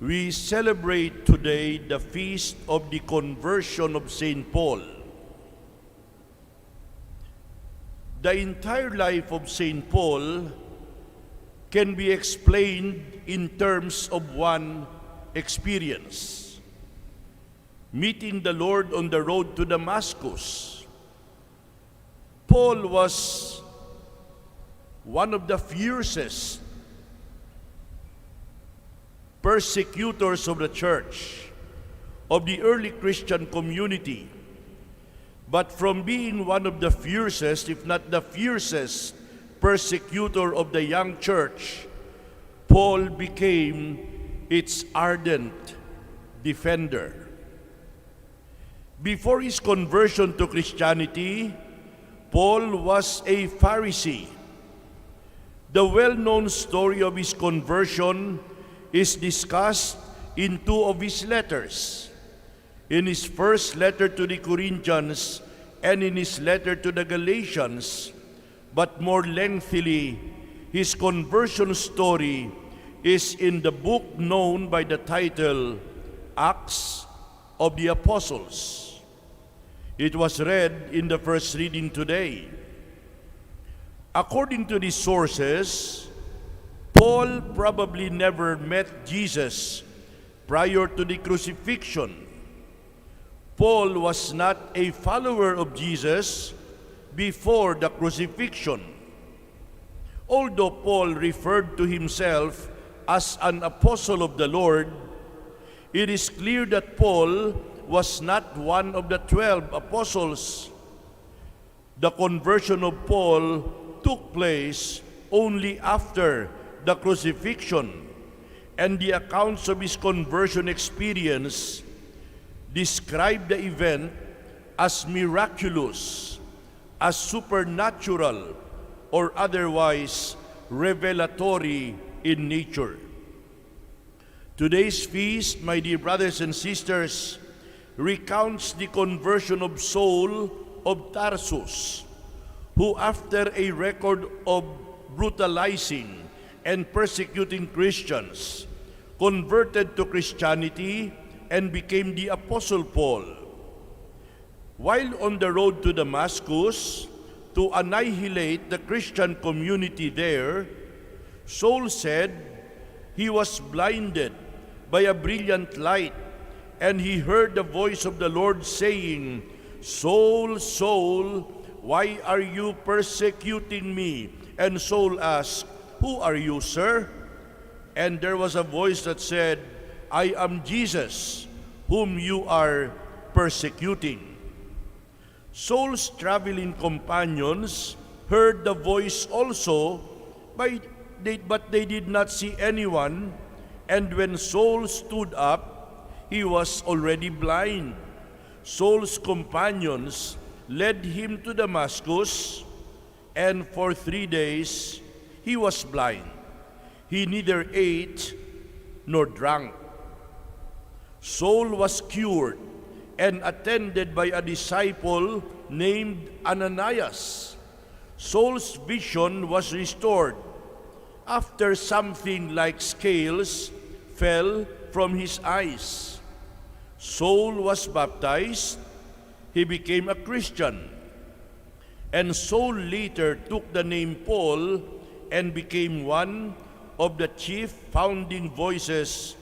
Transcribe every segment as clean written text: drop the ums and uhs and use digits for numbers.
We celebrate today the feast of the conversion of St. Paul. The entire life of St. Paul can be explained in terms of one experience: meeting the Lord on the road to Damascus. Paul was one of the fiercest persecutors of the church, of the early Christian community. But from being one of the fiercest, if not the fiercest, persecutor of the young church, Paul became its ardent defender. Before his conversion to Christianity, Paul was a Pharisee. The well-known story of his conversion is discussed in two of his letters. In his first letter to the Corinthians and in his letter to the Galatians, but more lengthily, his conversion story is in the book known by the title Acts of the Apostles. It was read in the first reading today. According to these sources, Paul probably never met Jesus prior to the crucifixion. Paul was not a follower of Jesus before the crucifixion. Although Paul referred to himself as an apostle of the Lord, it is clear that Paul was not one of the 12 apostles. The conversion of Paul took place only after the crucifixion, and the accounts of his conversion experience describe the event as miraculous, as supernatural, or otherwise revelatory in nature. Today's feast, my dear brothers and sisters, recounts the conversion of Saul of Tarsus, who after a record of brutalizing and persecuting Christians, converted to Christianity and became the Apostle Paul. While on the road to Damascus to annihilate the Christian community there, Saul said he was blinded by a brilliant light, and he heard the voice of the Lord saying, "Saul, Saul, why are you persecuting me?" And Saul asked, "Who are you, sir?" And there was a voice that said, "I am Jesus, whom you are persecuting." Saul's traveling companions heard the voice also, but they did not see anyone, and when Saul stood up, he was already blind. Saul's companions led him to Damascus, and for 3 days he was blind. He neither ate nor drank. Saul was cured and attended by a disciple named Ananias. Saul's vision was restored after something like scales fell from his eyes. Saul was baptized. He became a Christian. And Saul later took the name Paul and became one of the chief founding voices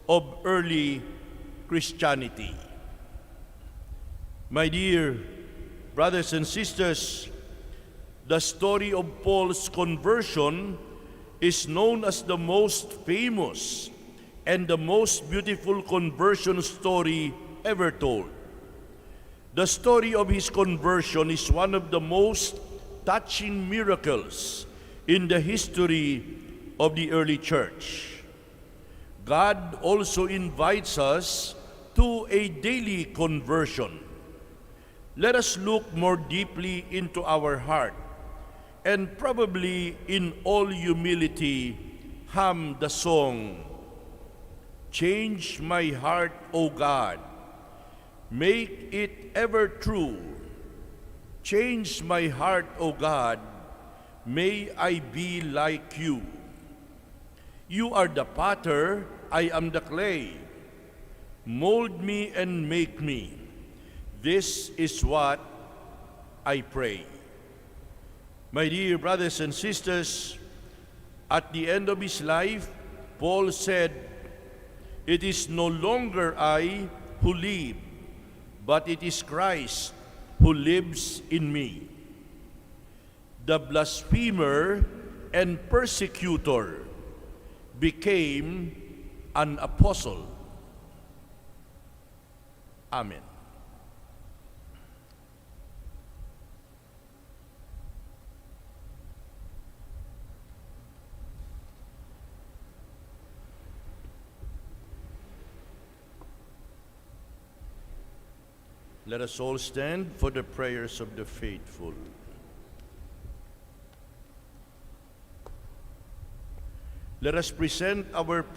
of early Christianity. My dear brothers and sisters, the story of Paul's conversion is known as the most famous and the most beautiful conversion story ever told. The story of his conversion is one of the most touching miracles in the history of the early church. God also invites us to a daily conversion. Let us look more deeply into our heart and probably in all humility hum the song, "Change my heart, O God, make it ever true. Change my heart, O God, may I be like you. You are the potter, I am the clay. Mold me and make me. This is what I pray. My dear brothers and sisters, at the end of his life, Paul said, "It is no longer I who live, but it is Christ who lives in me." The blasphemer and persecutor became an apostle. Amen. Let us all stand for the prayers of the faithful. Let us present our prayer